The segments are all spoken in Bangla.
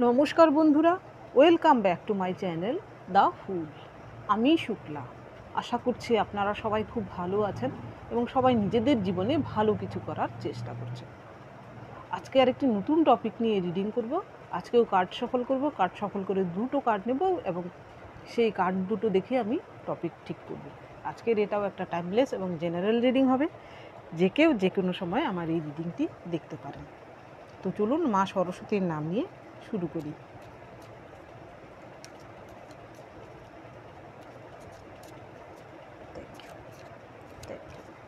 নমস্কার বন্ধুরা, welcome back to my channel the fool. আমি শুক্লা। আশা করছি আপনারা সবাই খুব ভালো আছেন এবং সবাই নিজেদের জীবনে ভালো কিছু করার চেষ্টা করছেন। আজকে আরেকটি নতুন টপিক নিয়ে রিডিং করব। আজকেও কার্ড সফল করব। কার্ড সফল করে দুটো কার্ড নেব এবং সেই কার্ড দুটো দেখে আমি টপিক ঠিক করব। আজকের এটাও একটা টাইমলেস এবং জেনারেল রিডিং হবে, যে কেউ যে কোনো সময় আমার এই রিডিংটি দেখতে পারেন। তো চলুন মা সরস্বতীর নাম নিয়ে শুরু করি।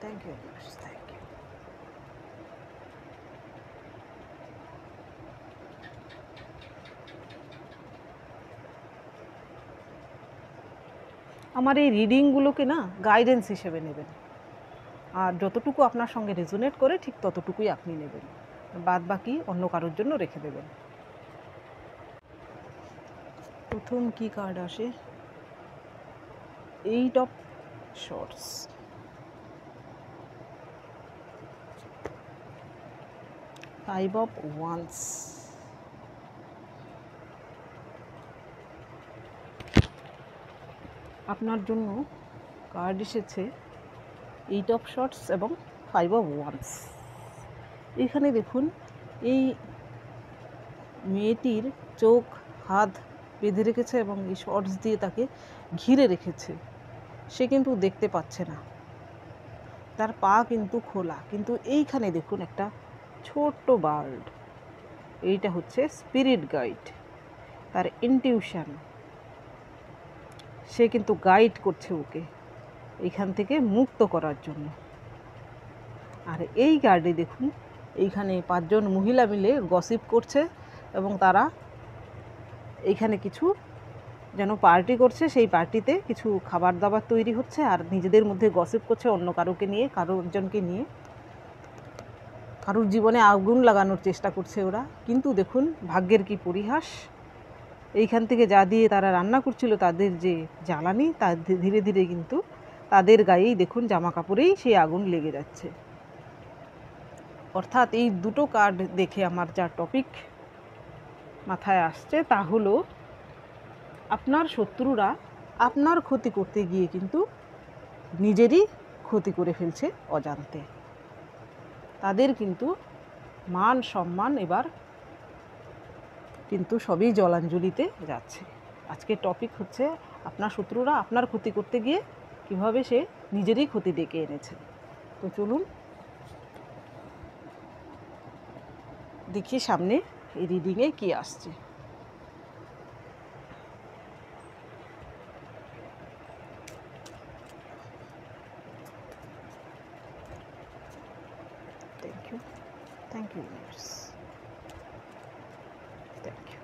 Thank you, thank you. আমার এই রিডিংগুলোকে না গাইডেন্স হিসেবে নেবেন, আর যতটুকু আপনার সঙ্গে রেজোনেট করে ঠিক ততটুকুই আপনি নেবেন, বাদ বাকি অন্য কারোর জন্য রেখে দেবেন। প্রথম কি কার্ড আসে? 8 of Swords, Five of Wands, আপনার জন্য কার্ড এসেছে 8 of Swords এবং 5 of Wands। এখানে দেখুন, এই মেয়েটির চোখ হাত বেঁধে রেখেছে এবং এই শর্টস দিয়ে তাকে ঘিরে রেখেছে। সে কিন্তু দেখতে পাচ্ছে না, তার পা কিন্তু খোলা, কিন্তু এইখানে দেখুন একটা ছোট্ট বার্ড। এইটা হচ্ছে স্পিরিট গাইড, তার ইনটিউশন। সে কিন্তু গাইড করছে ওকে এইখান থেকে মুক্ত করার জন্য। আর এই কার্ডে দেখুন, এইখানে 5 জন মহিলা মিলে গসিপ করছে এবং তারা এইখানে কিছু যেন পার্টি করছে। সেই পার্টিতে কিছু খাবার দাবার তৈরি হচ্ছে আর নিজেদের মধ্যে গসিপ করছে অন্য কারোকে নিয়ে, কারো একজনকে নিয়ে। কারোর জীবনে আগুন লাগানোর চেষ্টা করছে ওরা। কিন্তু দেখুন ভাগ্যের কি পরিহাস, এইখান থেকে যা দিয়ে তারা রান্না করছিল, তাদের যে জ্বালানি, তা ধীরে ধীরে কিন্তু তাদের গায়েই দেখুন জামা কাপড়েই সেই আগুন লেগে যাচ্ছে। অর্থাৎ এই দুটো কার্ড দেখে আমার যা টপিক মাথায় আসছে তা হলো, আপনার শত্রুরা আপনার ক্ষতি করতে গিয়ে কিন্তু নিজেরই ক্ষতি করে ফেলছে অজান্তে। তাদের কিন্তু মান সম্মান এবার কিন্তু সবই জলাঞ্জলিতে যাচ্ছে। আজকের টপিক হচ্ছে, আপনার শত্রুরা আপনার ক্ষতি করতে গিয়ে কিভাবে সে নিজেরই ক্ষতি ডেকে এনেছে। তো চলুন দেখি সামনে এই রিডিংয়ে কি আসছে। Thank you, universe. Thank you.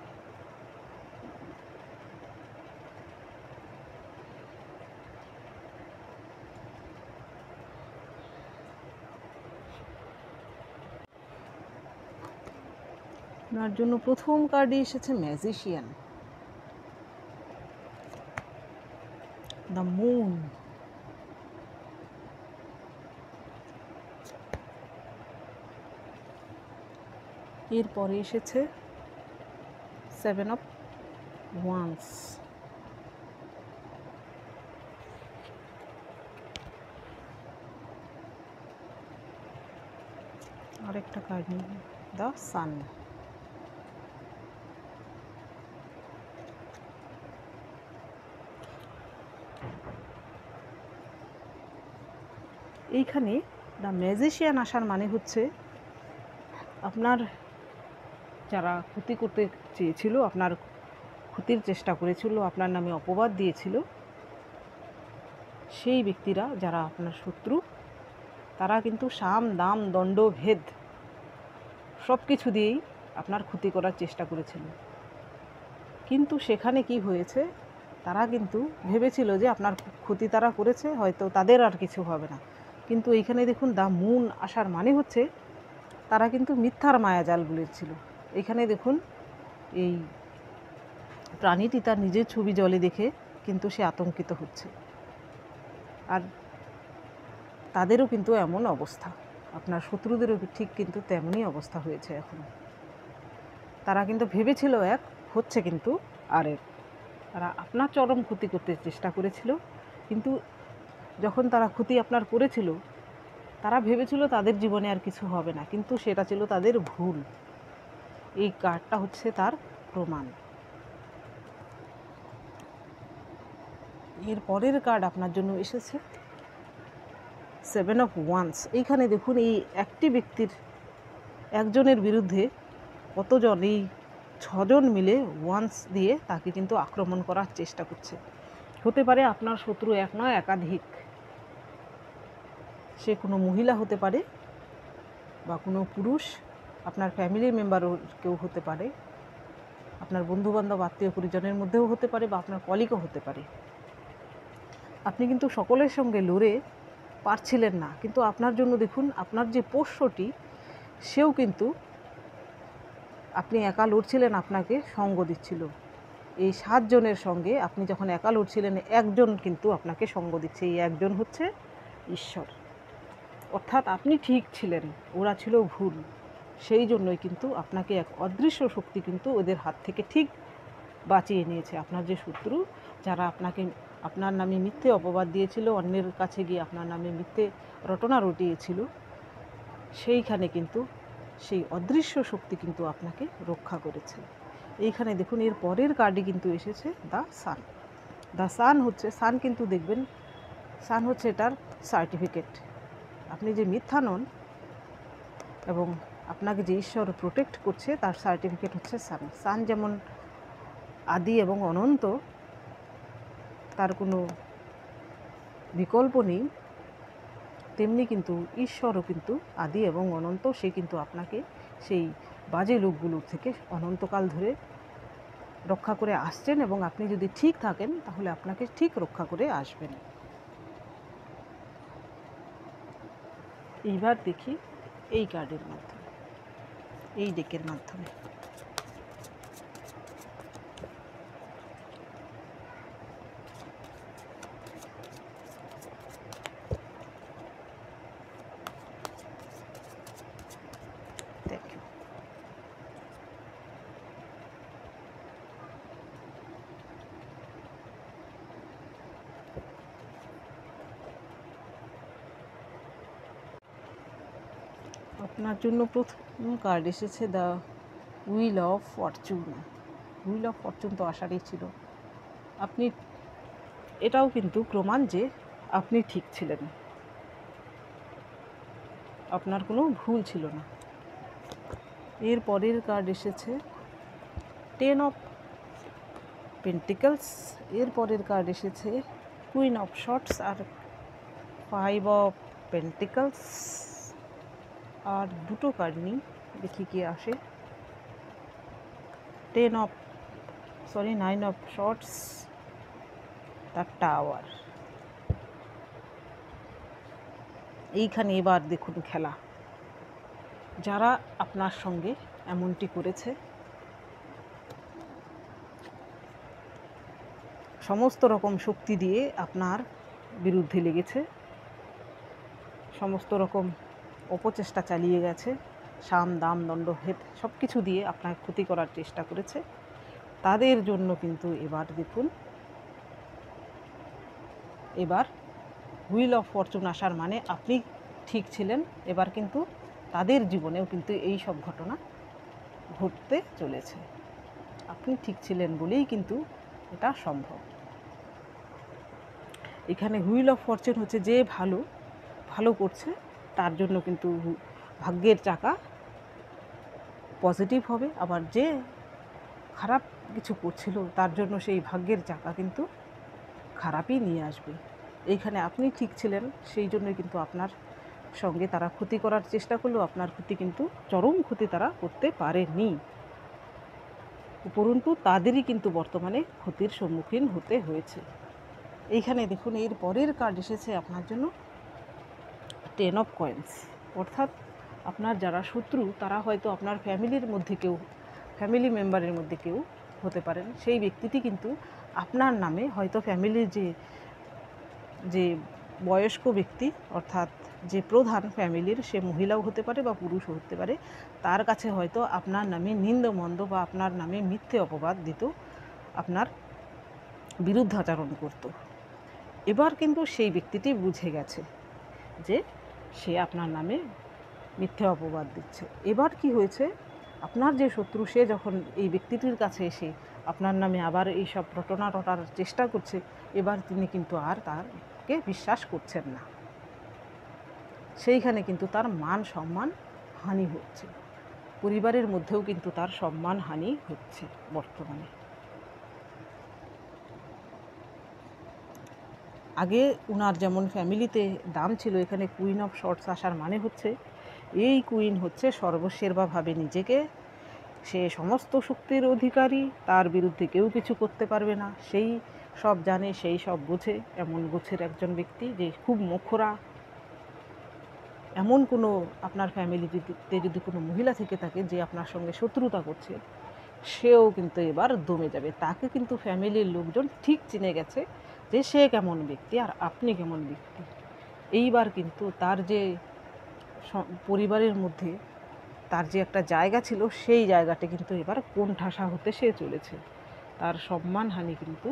আপনার জন্য প্রথম কার্ডে এসেছে ম্যাজিশিয়ান, দ্য মুন। এরপরে এসেছে 7 of Wands, আরেকটা কার্ড নিয়ে দ্য সান। এইখানে দ্য ম্যাজিশিয়ান আসার মানে হচ্ছে, আপনার যারা ক্ষতি করতে চেয়েছিল, আপনার ক্ষতির চেষ্টা করেছিল, আপনার নামে অপবাদ দিয়েছিল, সেই ব্যক্তিরা যারা আপনার শত্রু, তারা কিন্তু সাম দাম দণ্ড ভেদ সব কিছু দিয়েই আপনার ক্ষতি করার চেষ্টা করেছিল। কিন্তু সেখানে কি হয়েছে, তারা কিন্তু ভেবেছিল যে আপনার ক্ষতি তারা করেছে, হয়তো তাদের আর কিছু হবে না। কিন্তু এইখানে দেখুন দ্য মুন আসার মানে হচ্ছে, তারা কিন্তু মিথ্যার মায়াজাল বুলেছিল। এখানে দেখুন এই প্রাণীটি তার নিজের ছবি জলে দেখে কিন্তু সে আতঙ্কিত হচ্ছে। আর তাদেরও কিন্তু এমন অবস্থা, আপনার শত্রুদেরও ঠিক কিন্তু তেমনই অবস্থা হয়েছে এখন। তারা কিন্তু ভেবেছিল এক, হচ্ছে কিন্তু আরেক। তারা আপনার চরম ক্ষতি করতে চেষ্টা করেছিল, কিন্তু যখন তারা ক্ষতি আপনার করেছিল, তারা ভেবেছিল তাদের জীবনে আর কিছু হবে না, কিন্তু সেটা ছিল তাদের ভুল। এই কার্ডটা হচ্ছে তার প্রমাণ। এর পরের কার্ড আপনার জন্য এসেছে 7 অফ ওয়ান্স। এইখানে দেখুন, এই একটি ব্যক্তির একজনের বিরুদ্ধে কতজন, এই 6 জন মিলে ওয়ান্স দিয়ে তাকে কিন্তু আক্রমণ করার চেষ্টা করছে। হতে পারে আপনার শত্রু এক নয়, একাধিক। সে কোনো মহিলা হতে পারে বা কোনো পুরুষ, আপনার ফ্যামিলি মেম্বারও কেউ হতে পারে, আপনার বন্ধুবান্ধব আত্মীয় পরিজনের মধ্যেও হতে পারে, বা আপনার কলিগও হতে পারে। আপনি কিন্তু সকলের সঙ্গে লড়ে পারছিলেন না, কিন্তু আপনার জন্য দেখুন, আপনার যে পোষ্যটি, সেও কিন্তু, আপনি একা লড়ছিলেন, আপনাকে সঙ্গ দিচ্ছিল। এই 7 জনের সঙ্গে আপনি যখন একা লড়ছিলেন, একজন কিন্তু আপনাকে সঙ্গ দিচ্ছে। এই একজন হচ্ছে ঈশ্বর। অর্থাৎ আপনি ঠিক ছিলেন, ওরা ছিল ভুল। সেই জন্যই কিন্তু আপনাকে এক অদৃশ্য শক্তি কিন্তু ওদের হাত থেকে ঠিক বাঁচিয়ে নিয়েছে। আপনার যে শত্রু, যারা আপনাকে, আপনার নামে মিথ্যে অপবাদ দিয়েছিল, অন্যের কাছে গিয়ে আপনার নামে মিথ্যে রটনা রটিয়েছিল, সেইখানে কিন্তু সেই অদৃশ্য শক্তি কিন্তু আপনাকে রক্ষা করেছে। এইখানে দেখুন, এর পরের কার্ডে কিন্তু এসেছে দ্য সান। দ্য সান হচ্ছে, সান কিন্তু দেখবেন, সান হচ্ছে এটার সার্টিফিকেট। আপনি যে মিথ্যা নন এবং আপনাকে যে ঈশ্বর প্রোটেক্ট করছে, তার সার্টিফিকেট হচ্ছে সান। সান যেমন আদি এবং অনন্ত, তার কোনো বিকল্প নেই, তেমনি কিন্তু ঈশ্বরও কিন্তু আদি এবং অনন্ত। সে কিন্তু আপনাকে সেই বাজে লোকগুলোর থেকে অনন্তকাল ধরে রক্ষা করে আসছেন, এবং আপনি যদি ঠিক থাকেন তাহলে আপনাকে ঠিক রক্ষা করে আসবেন। এইবার দেখি এই কার্ডের মাধ্যমে, এই ডেকের মাধ্যমে। Thank you. আপনার জন্য প্রথম কার্ড এসেছে the wheel of fortune. Wheel of fortune তো আসারই ছিল। আপনি, এটাও কিন্তু প্রমাণ যে আপনি ঠিক ছিলেন, আপনার কোনো ভুল ছিল না। এর পরের কার্ড এসেছে 10 অফ পেন্টিকলস। এর পরের কার্ড এসেছে কুইন অফ শর্টস আর 5 অফ পেন্টিকলস। আর দুটো কার্ড নিই, দেখি কি আসে। 9 অফ শর্টস, দ্য টাওয়ার। এইখানে এবার দেখুন খেলা। যারা আপনার সঙ্গে এমনটি করেছে, সমস্ত রকম শক্তি দিয়ে আপনার বিরুদ্ধে লেগেছে, সমস্ত রকম অপচেষ্টা চালিয়ে গেছে, সাম দাম দণ্ড ভেদ সব কিছু দিয়ে আপনার ক্ষতি করার চেষ্টা করেছে, তাদের জন্য কিন্তু এবার দেখুন, এবার হুইল অফ ফরচুন আসার মানে আপনি ঠিক ছিলেন। এবার কিন্তু তাদের জীবনেও কিন্তু এই সব ঘটনা ঘটতে চলেছে। আপনি ঠিক ছিলেন বলেই কিন্তু এটা সম্ভব। এখানে হুইল অফ ফরচুন হচ্ছে, যে ভালো করছে তার জন্য কিন্তু ভাগ্যের চাকা পজিটিভ হবে, আবার যে খারাপ কিছু করছিল তার জন্য সেই ভাগ্যের চাকা কিন্তু খারাপই নিয়ে আসবে। এইখানে আপনি ঠিক ছিলেন, সেই জন্যই কিন্তু আপনার সঙ্গে তারা ক্ষতি করার চেষ্টা করলেও আপনার ক্ষতি কিন্তু, চরম ক্ষতি তারা করতে পারেনি। উপরন্তু তাদেরই কিন্তু বর্তমানে ক্ষতির সম্মুখীন হতে হয়েছে। এইখানে দেখুন, এর পরের কার্ড এসেছে আপনার জন্য 10 অফ কয়েন্স। অর্থাৎ আপনার যারা শত্রু, তারা হয়তো আপনার ফ্যামিলি মেম্বারের মধ্যে কেউ হতে পারেন। সেই ব্যক্তিটি কিন্তু আপনার নামে হয়তো ফ্যামিলির যে বয়স্ক ব্যক্তি, অর্থাৎ যে প্রধান ফ্যামিলির, সে মহিলাও হতে পারে বা পুরুষও হতে পারে, তার কাছে হয়তো আপনার নামে নিন্দমন্দ বা আপনার নামে মিথ্যে অপবাদ দিত, আপনার বিরুদ্ধাচরণ করত। এবার কিন্তু সেই ব্যক্তিটি বুঝে গেছে যে সে আপনার নামে মিথ্যে অপবাদ দিচ্ছে। এবার কি হয়েছে, আপনার যে শত্রু সে যখন এই ব্যক্তিটির কাছে এসে আপনার নামে আবার এই সব রটনা রটার চেষ্টা করছে, এবার তিনি কিন্তু আর তারকে বিশ্বাস করছেন না। সেইখানে কিন্তু তার মান সম্মান হানি হচ্ছে, পরিবারের মধ্যেও কিন্তু তার সম্মান হানি হচ্ছে বর্তমানে। আগে উনার যেমন ফ্যামিলিতে দাম ছিল, এখানে কুইন অফ শর্টস আসার মানে হচ্ছে এই কুইন হচ্ছে সর্বসের্বা ভাবে নিজেকে, সে সমস্ত শক্তির অধিকারী, তার বিরুদ্ধে কেউ কিছু করতে পারবে না, সেই সব জানে, সেই সব বোঝে, এমন গোছের একজন ব্যক্তি যে খুব মুখরা। এমন কোনো আপনার ফ্যামিলিতে যদি কোনো মহিলা থেকে থাকে যে আপনার সঙ্গে শত্রুতা করছে, সেও কিন্তু এবার দমে যাবে। তাকে কিন্তু ফ্যামিলির লোকজন ঠিক চিনে গেছে যে সে কেমন ব্যক্তি আর আপনি কেমন ব্যক্তি। এইবার কিন্তু তার যে পরিবারের মধ্যে তার যে একটা জায়গা ছিল, সেই জায়গাটা কিন্তু এবার কোণঠাসা হতে সে চলেছে। তার সম্মানহানি কিন্তু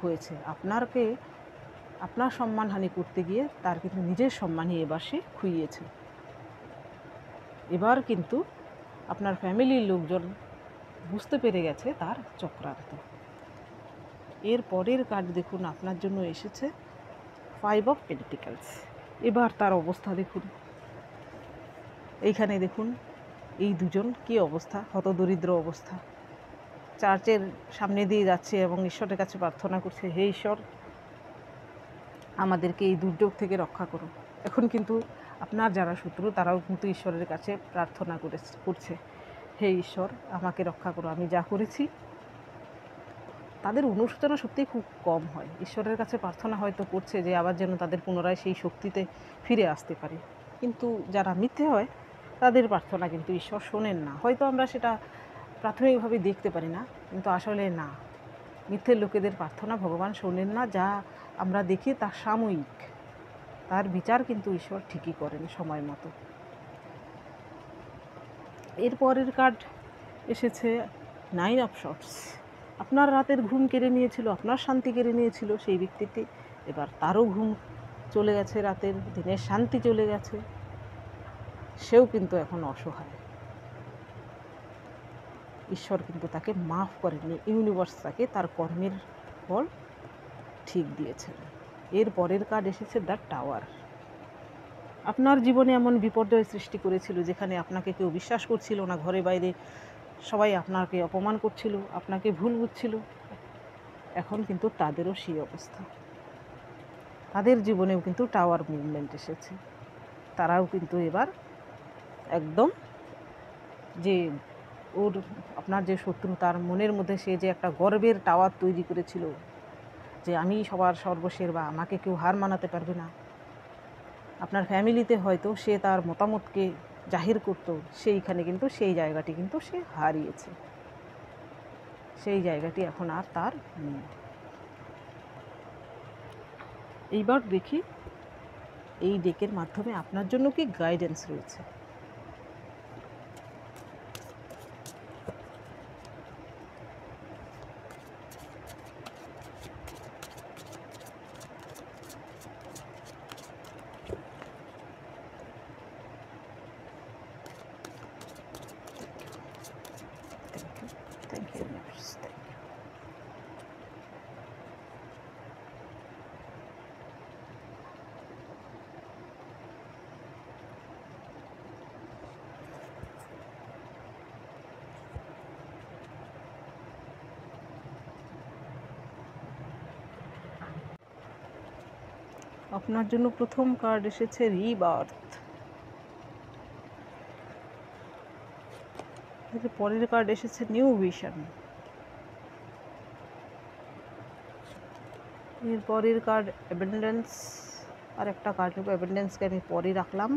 হয়েছে। আপনার সম্মানহানি করতে গিয়ে তার কিন্তু নিজের সম্মানই এবার সে খুইয়েছে। এবার কিন্তু আপনার ফ্যামিলির লোকজন বুঝতে পেরে গেছে তার চক্রান্ত। এর পরের কার্ড দেখুন, আপনার জন্য এসেছে 5 অফ পেন্টিকলস। এবার তার অবস্থা দেখুন, এইখানে দেখুন এই দুজন কি অবস্থা, হতদরিদ্র অবস্থা। চার্চের সামনে দিয়ে যাচ্ছে এবং ঈশ্বরের কাছে প্রার্থনা করছে, হে ঈশ্বর আমাদেরকে এই দুর্যোগ থেকে রক্ষা করো। এখন কিন্তু আপনার যারা শত্রু তারাও কিন্তু ঈশ্বরের কাছে প্রার্থনা করছে, হে ঈশ্বর আমাকে রক্ষা করো, আমি যা করেছি। তাদের অনুশোচনা সত্যিই খুব কম হয়। ঈশ্বরের কাছে প্রার্থনা হয়তো করছে যে আবার যেন তাদের পুনরায় সেই শক্তিতে ফিরে আসতে পারে, কিন্তু যারা মিথ্যে হয় তাদের প্রার্থনা কিন্তু ঈশ্বর শোনেন না। হয়তো আমরা সেটা প্রাথমিকভাবে দেখতে পারি না, কিন্তু আসলে না, মিথ্যের লোকেদের প্রার্থনা ভগবান শোনেন না। যা আমরা দেখি তা সাময়িক, তার বিচার কিন্তু ঈশ্বর ঠিকই করেন সময় মতো। এরপরের কার্ড এসেছে 9 অফ শর্টস। আপনার রাতের ঘুম কেড়ে নিয়েছিল, আপনার শান্তি কেড়ে নিয়েছিল সেই ব্যক্তিটি, এবার তারও ঘুম চলে গেছে, রাতের দিনের শান্তি চলে গেছে, সেও কিন্তু এখন অসহায়। ঈশ্বর কিন্তু তাকে মাফ করেননি, ইউনিভার্স তাকে তার কর্মের ফল ঠিক দিয়েছেন। এর পরের কার্ড এসেছে দ্য টাওয়ার। আপনার জীবনে এমন বিপর্যয় সৃষ্টি করেছিল যেখানে আপনাকে কেউ বিশ্বাস করছিল না, ঘরে বাইরে সবাই আপনাকে অপমান করছিল, আপনাকে ভুল বুঝছিল। এখন কিন্তু তাদেরও সেই অবস্থা, তাদের জীবনেও কিন্তু টাওয়ার মুভমেন্ট এসেছে। তারাও কিন্তু এবার একদম যে আপনার যে শত্রু, তার মনের মধ্যে সে যে একটা গর্বের টাওয়ার তৈরি করেছিল যে আমি সবার সর্বশের বা আমাকে কেউ হার মানাতে পারবে না, আপনার ফ্যামিলিতে হয়তো সে তার মতামতকে জাহির করত, সেইখানে কিন্তু সেই জায়গাটি কিন্তু সে হারিয়েছে, সেই জায়গাটি এখন আর তার নেই। এইবার দেখি এই ডেকের মাধ্যমে আপনার জন্য কি গাইডেন্স রয়েছে। Thank you universe, thank you. আপনার জন্য প্রথম কার্ড এসেছে রিবার্থ। পরের কার্ড এসেছে নিউ ভিশন। এর পরের কার্ড অ্যাবেন্ডেন্স। আর একটা কার্ড নেব, অ্যাবেন্ডেন্সকে আমি পরে রাখলাম,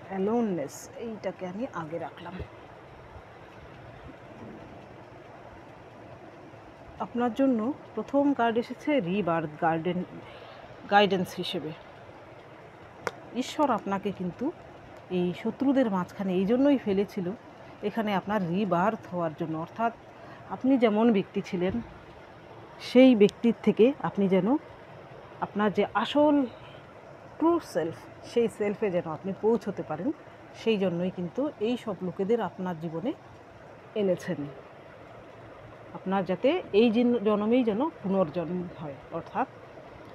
অ্যালোননেস এইটাকে আমি আগে রাখলাম। আপনার জন্য প্রথম কার্ড এসেছে রিবার্থ গাইডেন্স হিসেবে। ঈশ্বর আপনাকে কিন্তু এই শত্রুদের মাঝখানে এই জন্যই ফেলেছিল, এখানে আপনার রিবার্থ হওয়ার জন্য। অর্থাৎ আপনি যেমন ব্যক্তি ছিলেন সেই ব্যক্তির থেকে আপনি যেন আপনার যে আসল ট্রু সেলফ, সেই সেলফে যেন আপনি পৌঁছতে পারেন, সেই জন্যই কিন্তু এই সব লোকেদের আপনার জীবনে এনেছেন। আপনার যাতে এই জন্মেই যেন পুনর্জন্ম হয়, অর্থাৎ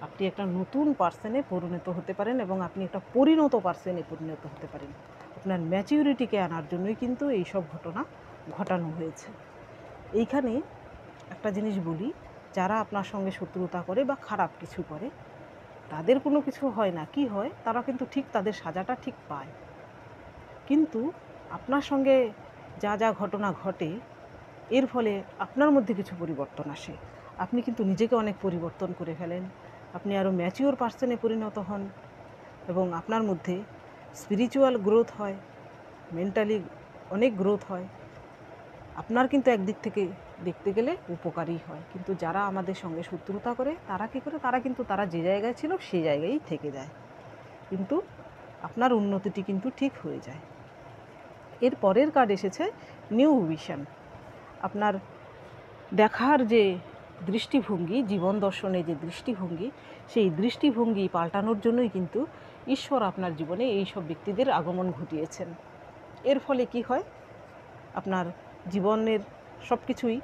আপনি একটা নতুন পার্সনে পরিণত হতে পারেন এবং আপনি একটা পরিণত পার্সনে পরিণত হতে পারেন। আপনার ম্যাচিউরিটিকে আনার জন্যই কিন্তু এই সব ঘটনা ঘটানো হয়েছে। এইখানে একটা জিনিস বলি, যারা আপনার সঙ্গে শত্রুতা করে বা খারাপ কিছু করে, তাদের কোনো কিছু হয় না, কি হয়, তারা কিন্তু ঠিক তাদের সাজাটা ঠিক পায়। কিন্তু আপনার সঙ্গে যা যা ঘটনা ঘটে, এর ফলে আপনার মধ্যে কিছু পরিবর্তন আসে। আপনি কিন্তু নিজেকে অনেক পরিবর্তন করে ফেলেন, আপনি আরও ম্যাচিওর পার্সনে পরিণত হন এবং আপনার মধ্যে স্পিরিচুয়াল গ্রোথ হয়, মেন্টালি অনেক গ্রোথ হয়। আপনার কিন্তু একদিক থেকে দেখতে গেলে উপকারী হয়। কিন্তু যারা আমাদের সঙ্গে শত্রুতা করে, তারা কী করে, তারা যে জায়গায় ছিল সেই জায়গায় থেকে যায়, কিন্তু আপনার উন্নতিটি কিন্তু ঠিক হয়ে যায়। এর পরের কার্ড এসেছে নিউ ভিশন। আপনার দেখার যে দৃষ্টিভঙ্গি, জীবন দর্শনে যে দৃষ্টিভঙ্গি, সেই দৃষ্টিভঙ্গি পাল্টানোর জন্যই কিন্তু ঈশ্বর আপনার জীবনে এই সব ব্যক্তিদের আগমন ঘটিয়েছেন। এর ফলে কি হয়, আপনার জীবনের সব কিছুই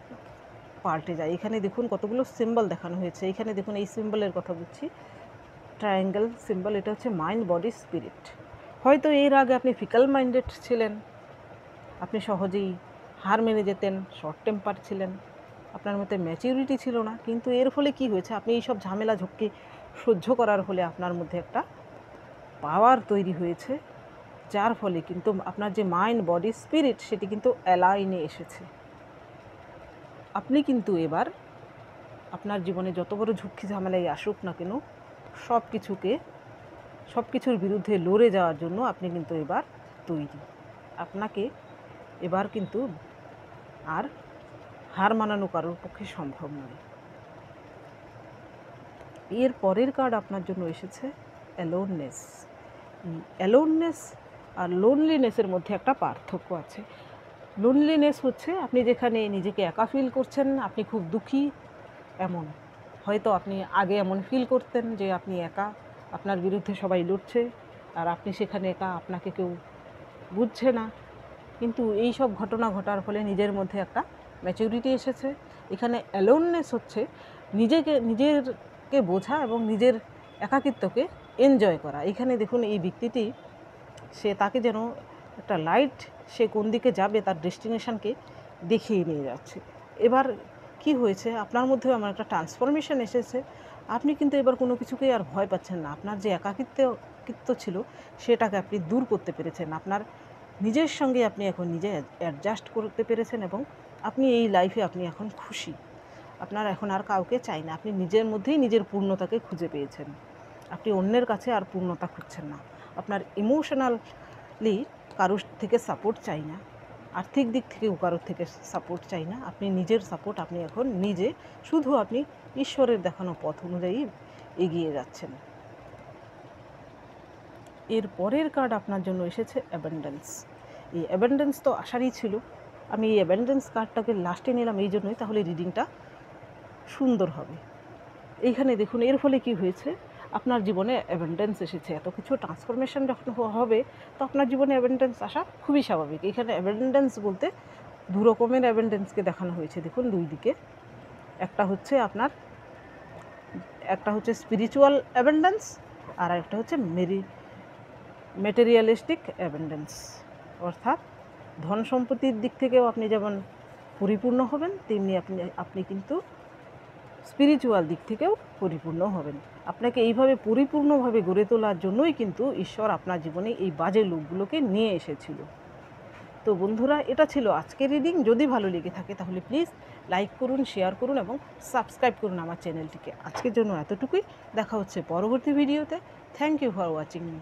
পাল্টে যায়। এখানে দেখুন কতগুলো সিম্বল দেখানো হয়েছে। এখানে দেখুন এই সিম্বলের কথা বলছি, ট্রায়াঙ্গেল সিম্বল, এটা হচ্ছে মাইন্ড, বডি, স্পিরিট। হয়তো এর আগে আপনি ফিকাল মাইন্ডেড ছিলেন, আপনি সহজেই হার মেনে যেতেন, শর্ট টেম্পার ছিলেন, আপনার মধ্যে ম্যাচিউরিটি ছিল না। কিন্তু এর ফলে কি হয়েছে, আপনি এই সব ঝামেলা ঝক্কি সহ্য করার ফলে আপনার মধ্যে একটা পাওয়ার তৈরি হয়েছে, যার ফলে কিন্তু আপনার যে মাইন্ড, বডি, স্পিরিট, সেটি কিন্তু অ্যালাইনে এসেছে। আপনি কিন্তু এবার আপনার জীবনে যত বড় ঝুঁকি ঝামেলাই আসুক না কেন, সব কিছুর বিরুদ্ধে লড়ে যাওয়ার জন্য আপনি কিন্তু এবার তৈরি। আপনাকে এবার কিন্তু আর হার মানানো কারোর পক্ষে সম্ভব নয়। এর পরের কার্ড আপনার জন্য এসেছে অ্যালোননেস। অ্যালোননেস আর লোনলিনেসের মধ্যে একটা পার্থক্য আছে। লোনলিনেস হচ্ছে আপনি যেখানে নিজেকে একা ফিল করছেন, আপনি খুব দুঃখী, এমন হয়তো আপনি আগে এমন ফিল করতেন যে আপনি একা, আপনার বিরুদ্ধে সবাই লড়ছে আর আপনি সেখানে একা, আপনাকে কেউ বুঝছে না। কিন্তু এই সব ঘটনা ঘটার ফলে নিজের মধ্যে একটা ম্যাচুরিটি এসেছে। এখানে অ্যালোননেস হচ্ছে নিজেরকে বোঝা এবং নিজের একাকিত্বকে এনজয় করা। এখানে দেখুন এই ব্যক্তিটি, তাকে যেন একটা লাইট, সে কোন দিকে যাবে তার ডেস্টিনেশনকে দেখিয়ে নিয়ে যাচ্ছে। এবার কি হয়েছে, আপনার মধ্যেও এমন একটা ট্রান্সফরমেশন এসেছে। আপনি কিন্তু এবার কোনো কিছুকেই আর ভয় পাচ্ছেন না। আপনার যে একাকিত্ব ছিল সেটাকে আপনি দূর করতে পেরেছেন। আপনার নিজের সঙ্গে আপনি এখন নিজে অ্যাডজাস্ট করতে পেরেছেন এবং আপনি এই লাইফে আপনি এখন খুশি। আপনার এখন আর কাউকে চাই না, আপনি নিজের মধ্যেই নিজের পূর্ণতাকে খুঁজে পেয়েছেন। আপনি অন্যের কাছে আর পূর্ণতা খুঁজছেন না। আপনার ইমোশনালি কারোর থেকে সাপোর্ট চাই না, আর্থিক দিক থেকেও কারোর থেকে সাপোর্ট চাই না। আপনি নিজের সাপোর্ট আপনি এখন নিজে, শুধু আপনি ঈশ্বরের দেখানো পথ অনুযায়ী এগিয়ে যাচ্ছেন। এর পরের কার্ড আপনার জন্য এসেছে অ্যাবান্ডেন্স। এই অ্যাবান্ডেন্স তো আসারই ছিল, আমি এই অ্যাবান্ডেন্স কার্ডটাকে লাস্টে নিলাম এই জন্যই, তাহলে রিডিংটা সুন্দর হবে। এইখানে দেখুন এর ফলে কি হয়েছে, আপনার জীবনে অ্যাবান্ডেন্স এসেছে। এত কিছু ট্রান্সফরমেশন যখন হবে, তো আপনার জীবনে অ্যাবান্ডেন্স আসা খুবই স্বাভাবিক। এখানে অ্যাবান্ডেন্স বলতে দু রকমের অ্যাবান্ডেন্সকে দেখানো হয়েছে। দেখুন দুই দিকে, একটা হচ্ছে স্পিরিচুয়াল অ্যাবান্ডেন্স আর একটা হচ্ছে মেটেরিয়ালিস্টিক অ্যাবান্ডেন্স। অর্থাৎ ধন সম্পত্তির দিক থেকেও আপনি যেমন পরিপূর্ণ হবেন, তেমনি আপনি কিন্তু স্পিরিচুয়াল দিক থেকেও পরিপূর্ণ হবেন। আপনাকে এইভাবে পরিপূর্ণভাবে গড়ে তোলার জন্যই কিন্তু ঈশ্বর আপনার জীবনে এই বাজে লোকগুলোকে নিয়ে এসেছিল। তো বন্ধুরা, এটা ছিল আজকের রিডিং। যদি ভালো লেগে থাকে তাহলে প্লিজ লাইক করুন, শেয়ার করুন এবং সাবস্ক্রাইব করুন আমার চ্যানেলটিকে। আজকের জন্য এতটুকুই, দেখা হচ্ছে পরবর্তী ভিডিওতে। Thank you for watching me.